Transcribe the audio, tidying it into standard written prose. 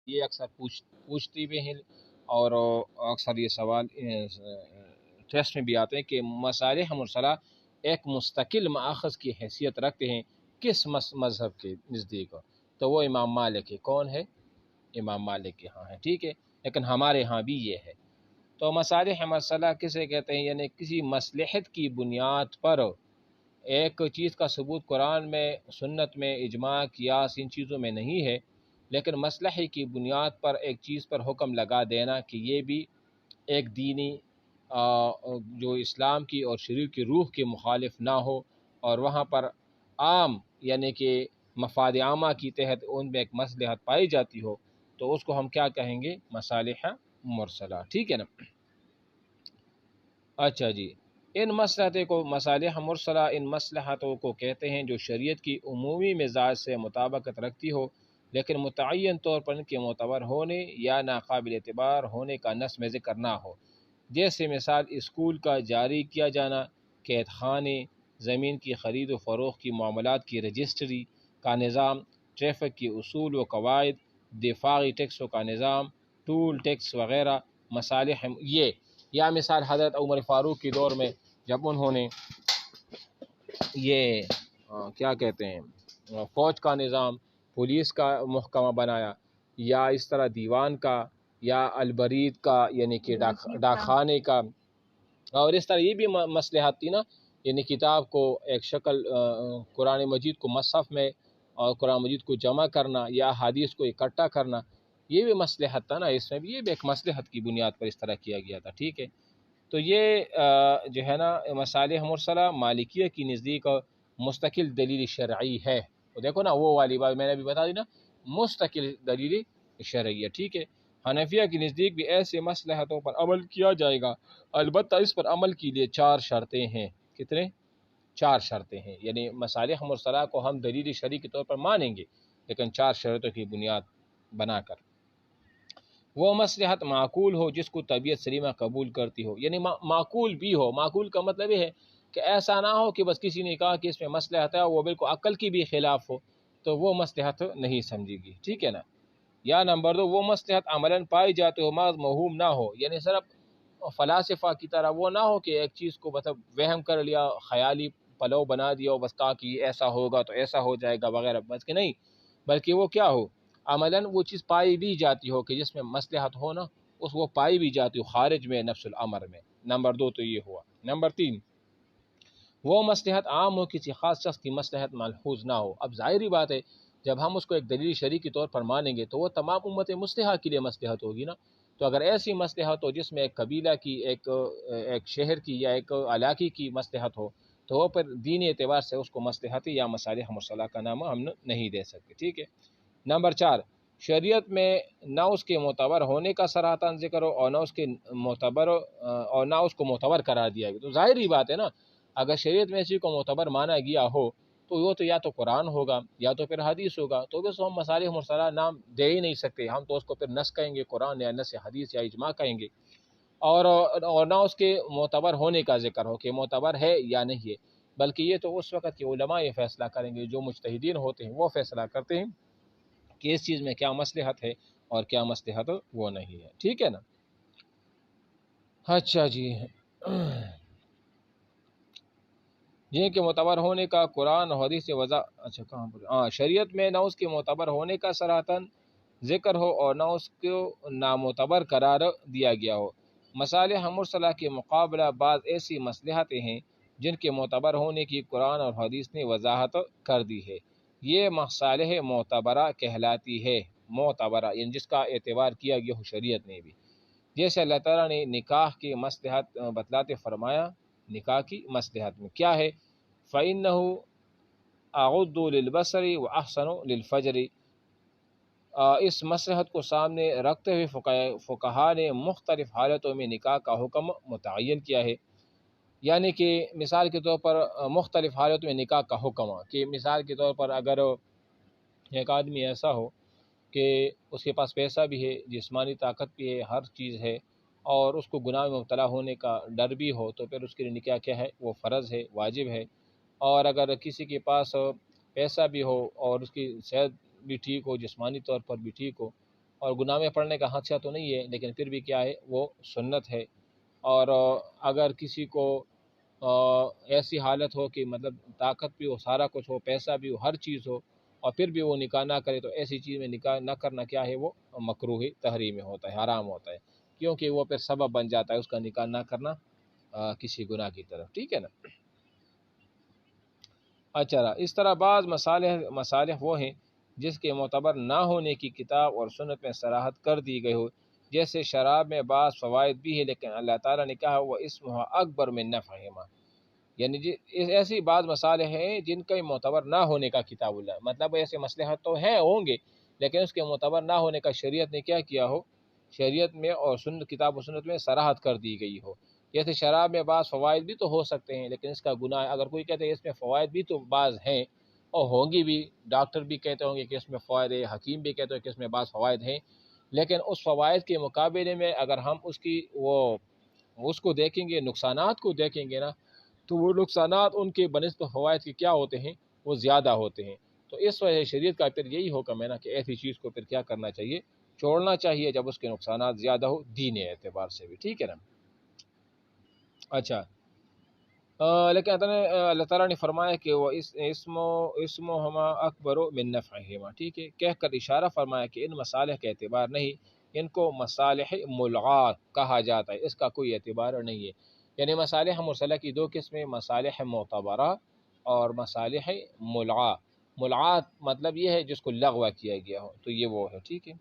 یہ اکثر پوچھتی بھی ہیں، اور اکثر یہ سوال ٹیسٹ میں بھی آتے ہیں کہ مصالح مرسلہ ایک مستقل ماخذ کی حیثیت رکھتے ہیں کس مذہب کے نزدیک؟ تو وہ امام مالک ہے۔ کون ہے؟ امام مالک کے ہاں ہے، ٹھیک ہے، لیکن ہمارے ہاں بھی یہ ہے۔ تو مصالح مرسلہ کسے کہتے ہیں؟ یعنی کسی مصلحت کی بنیاد پر ایک چیز کا ثبوت قرآن میں، سنت میں، اجماع، قیاس، ان چیزوں میں نہیں ہے، لیکن مصلحے کی بنیاد پر ایک چیز پر حکم لگا دینا کہ یہ بھی ایک دینی جو اسلام کی اور شریعت کی روح کے مخالف نہ ہو، اور وہاں پر عام یعنی کہ مفاد عامہ کی تحت ان میں ایک مصلحت پائی جاتی ہو، تو اس کو ہم کیا کہیں گے؟ مصالح مرسلہ، ٹھیک ہے نا۔ اچھا جی، ان مصلحتوں کو مصالح مرسلہ ان مصلحتوں کو کہتے ہیں جو شریعت کی عمومی مزاج سے مطابقت رکھتی ہو، لیکن متعین طور پر ان کے معتبر ہونے یا ناقابل اعتبار ہونے کا نص میں ذکر نہ ہو، جیسے مثال اسکول کا جاری کیا جانا، قید خانے، زمین کی خرید و فروخت کی معاملات کی رجسٹری کا نظام، ٹریفک کے اصول و قواعد، دفاعی ٹیکسوں کا نظام، ٹول ٹیکس وغیرہ مصالح یہ، یا مثال حضرت عمر فاروق کے دور میں جب انہوں نے یہ کیا کہتے ہیں فوج کا نظام، پولیس کا محکمہ بنایا، یا اس طرح دیوان کا یا البرید کا یعنی کہ ڈاک خانے کا، اور اس طرح یہ بھی مصلحت تھی نا، یعنی کتاب کو ایک شکل قرآن مجید کو مصحف میں اور قرآن مجید کو جمع کرنا یا حدیث کو اکٹھا کرنا، یہ بھی مصلحت تھا نا، اس میں بھی یہ بھی ایک مصلحت کی بنیاد پر اس طرح کیا گیا تھا، ٹھیک ہے۔ تو یہ جو ہے نا مصالح مرسلہ مالکیہ کی نزدیک مستقل دلیل شرعی ہے۔ تو دیکھو نا وہ والی بات میں نے ابھی بتا دی نا، مستقل دلیل شرعی ہے، ٹھیک ہے۔ حنفیہ کی نزدیک بھی ایسے مصلحتوں پر عمل کیا جائے گا، البتہ اس پر عمل کے لیے 4 شرطیں ہیں۔ کتنے؟ 4 شرطیں ہیں، یعنی مصالح مرسلہ کو ہم دلیل شرعی کے طور پر مانیں گے، لیکن 4 شرطوں کی بنیاد بنا کر۔ وہ مصلحت معقول ہو جس کو طبیعت سلیمہ قبول کرتی ہو، یعنی معقول بھی ہو۔ معقول کا مطلب یہ ہے کہ ایسا نہ ہو کہ بس کسی نے کہا کہ اس میں مصلحت ہے وہ بالکل عقل کی بھی خلاف ہو، تو وہ مصلحت نہیں سمجھے گی، ٹھیک ہے نا۔ یا نمبر 2، وہ مصلحت عملاً پائی جاتے ہو مغز موہوم نہ ہو، یعنی صرف فلاسفہ کی طرح وہ نہ ہو کہ ایک چیز کو مطلب وہم کر لیا، خیالی پلو بنا دیا اور بس کہا کہ ایسا ہوگا تو ایسا ہو جائے گا وغیرہ، بس کہ نہیں، بلکہ وہ کیا ہو، عملاً وہ چیز پائی بھی جاتی ہو کہ جس میں مصلحت ہو نا، اس وہ پائی بھی جاتی ہو خارج میں نفس الامر میں۔ نمبر 2 تو یہ ہوا۔ نمبر 3، وہ مصلحت عام ہو، کسی خاص شخص کی مصلحت ملحوظ نہ ہو۔ اب ظاہری بات ہے جب ہم اس کو ایک دلیل شرعی کے طور پر مانیں گے تو وہ تمام امت مصلحہ کے لیے مصلحت ہوگی نا۔ تو اگر ایسی مصلحت ہو جس میں ایک قبیلہ کی، ایک شہر کی یا ایک علاقے کی مصلحت ہو، تو وہ پر دینی اعتبار سے اس کو مصلحت یا مصالح مرسلہ کا نام ہم نہیں دے سکتے، ٹھیک ہے۔ نمبر 4، شریعت میں نہ اس کے معتبر ہونے کا صراحتاً ذکر ہو اور نہ اس کے معتبر اور نہ اس کو معتبر قرار دیا گیا۔ تو ظاہری بات ہے نا، اگر شریعت میں اسی کو معتبر مانا گیا ہو تو وہ تو یا تو قرآن ہوگا یا تو پھر حدیث ہوگا، تو بس ہم مصالح مرسلہ نام دے ہی نہیں سکتے، ہم تو اس کو پھر نص کہیں گے، قرآن یا نص حدیث یا اجماع کہیں گے، اور نہ اس کے معتبر ہونے کا ذکر ہو کہ معتبر ہے یا نہیں ہے، بلکہ یہ تو اس وقت کے علماء یہ فیصلہ کریں گے، جو مجتہدین ہوتے ہیں وہ فیصلہ کرتے ہیں کہ اس چیز میں کیا مصلحت ہے اور کیا مصلحت وہ نہیں ہے، ٹھیک ہے نا۔ اچھا جی، جن کے معتبر ہونے کا قرآن اور حدیث سے وضع، اچھا کہاں پر، شریعت میں نہ اس کے معتبر ہونے کا صراحتاً ذکر ہو اور نہ اس کو نامعتبر قرار دیا گیا ہو۔ مصالح مرسلہ کے مقابلہ بعض ایسی مصلحتیں ہیں جن کے معتبر ہونے کی قرآن اور حدیث نے وضاحت کر دی ہے، یہ مصالح معتبرہ کہلاتی ہے۔ معتبرہ یعنی جس کا اعتبار کیا گیا ہو شریعت نے بھی، جیسے اللہ تعالیٰ نے نکاح کی مصلحت بتلاتے فرمایا، نکاح کی مصلحت میں کیا ہے، فَإِنَّهُ أَغُضُّ لِلْبَصَرِ وَأَحْسَنُ لِلْفَجْرِ، اس مصلحت کو سامنے رکھتے ہوئے فقہا نے مختلف حالتوں میں نکاح کا حکم متعین کیا ہے، یعنی کہ مثال کے طور پر مختلف حالتوں میں نکاح کا حکم، کہ مثال کے طور پر اگر ایک آدمی ایسا ہو کہ اس کے پاس پیسہ بھی ہے، جسمانی طاقت بھی ہے، ہر چیز ہے، اور اس کو گناہ میں مبتلا ہونے کا ڈر بھی ہو، تو پھر اس کے لیے نکاح کیا ہے، وہ فرض ہے، واجب ہے۔ اور اگر کسی کے پاس پیسہ بھی ہو اور اس کی صحت بھی ٹھیک ہو، جسمانی طور پر بھی ٹھیک ہو، اور گناہ میں پڑنے کا حادثہ تو نہیں ہے، لیکن پھر بھی کیا ہے وہ سنت ہے۔ اور اگر کسی کو ایسی حالت ہو کہ مطلب طاقت بھی ہو، سارا کچھ ہو، پیسہ بھی ہو، ہر چیز ہو، اور پھر بھی وہ نکاح نہ کرے، تو ایسی چیز میں نکاح نہ کرنا کیا ہے وہ مکروہ تحریم ہوتا ہے، حرام ہوتا ہے، کیونکہ وہ پھر سبب بن جاتا ہے اس کا نکاح نہ کرنا کسی گناہ کی طرف، ٹھیک ہے نا۔ اچھا، اس طرح بعض مصالح وہ ہیں جس کے معتبر نہ ہونے کی کتاب اور سنت میں صراحت کر دی گئی ہو، جیسے شراب میں بعض فوائد بھی ہے لیکن اللہ تعالیٰ نے کہا وہ اسمہ اکبر من نفعہما، یعنی ایسی بعض مصالح ہیں جن کا معتبر نہ ہونے کا کتاب اللہ، مطلب ایسے مصلحت تو ہیں، ہوں گے، لیکن اس کے معتبر نہ ہونے کا شریعت نے کیا کیا ہو، شریعت میں اور کتاب و سنت میں صراحت کر دی گئی ہو۔ جیسے شراب میں بعض فوائد بھی تو ہو سکتے ہیں لیکن اس کا گناہ، اگر کوئی کہتے ہیں اس میں فوائد بھی تو بعض ہیں اور ہوں گی بھی، ڈاکٹر بھی کہتے ہوں گے کہ اس میں فوائد ہے، حکیم بھی کہتے ہیں کہ اس میں بعض فوائد ہیں، لیکن اس فوائد کے مقابلے میں اگر ہم اس کو دیکھیں گے، نقصانات کو دیکھیں گے نا، تو وہ نقصانات ان کے بنسبت فوائد کے کیا ہوتے ہیں، وہ زیادہ ہوتے ہیں۔ تو اس وجہ سے شریعت کا پھر یہی حکم ہے نا کہ ایسی چیز کو پھر کیا کرنا چاہیے، چھوڑنا چاہیے جب اس کے نقصانات زیادہ ہو دینی اعتبار سے بھی، ٹھیک ہے نا۔ اچھا، لیکن اللہ تعالیٰ نے فرمایا کہ وہ اسمہما اکبر من نفعہما، ٹھیک ہے، کہہ کر اشارہ فرمایا کہ ان مصالح کے اعتبار نہیں، ان کو مصالح ملغات کہا جاتا ہے، اس کا کوئی اعتبار نہیں ہے۔ یعنی مصالح مرسلہ کی دو قسمیں، مصالح معتبرہ اور مصالح ملغا۔ ملغات مطلب یہ ہے جس کو لغو کیا گیا ہو، تو یہ وہ ہے، ٹھیک ہے۔